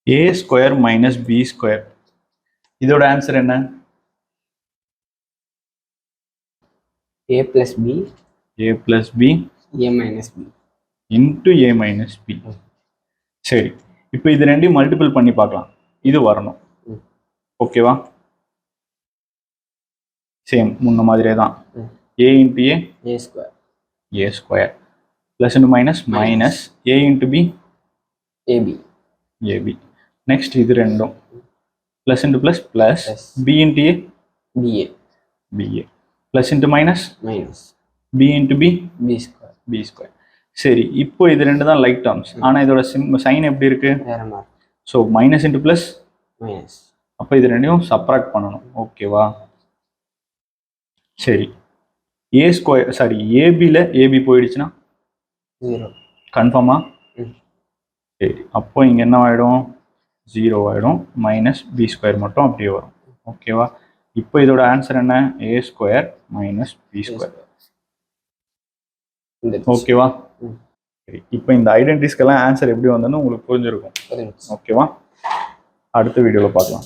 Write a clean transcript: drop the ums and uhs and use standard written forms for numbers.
ஏ square minus B square. இதோட answer என்ன? a plus b a plus b a minus b into a minus b. சரி, இப்போ இது ரெண்டையும் மல்டிபிள் பண்ணி பார்க்கலாம். இது வரணும். ஓகேவா? சேம் முன்ன மாதிரியே தான். a into a square a square plus into minus minus a into b ab ab. Next இது ரெண்டும் plus into plus plus b into a ba ba plus into minus minus b into b b square b square. சரி, இப்போ இது ரெண்டு தான் like terms. ஆனால் இதோட sign எப்படி இருக்கு? So minus into plus minus. அப்போ இது ரெண்டையும் சப்ராக்ட் பண்ணணும். ஓகேவா? சரி, ஏ ஸ்கொயர் சாரி ஏபியில் ஏபி போயிடுச்சுன்னா 0 கன்ஃபார்மா? சரி, அப்போ இங்கே என்ன ஆகிடும்? 0 ஆகிடும். மைனஸ் பி ஸ்கொயர் மட்டும் அப்படியே வரும். ஓகேவா? இப்போ இதோட ஆன்சர் என்ன? ஏ ஸ்கொயர் மைனஸ் பி ஸ்கொயர். ஓகேவா? சரி, இப்போ இந்த ஐடென்டிஸ்க்கெல்லாம் ஆன்சர் எப்படி வந்ததுன்னு உங்களுக்கு புரிஞ்சிருக்கும். ஓகேவா? அடுத்த வீடியோவில் பார்க்கலாம்.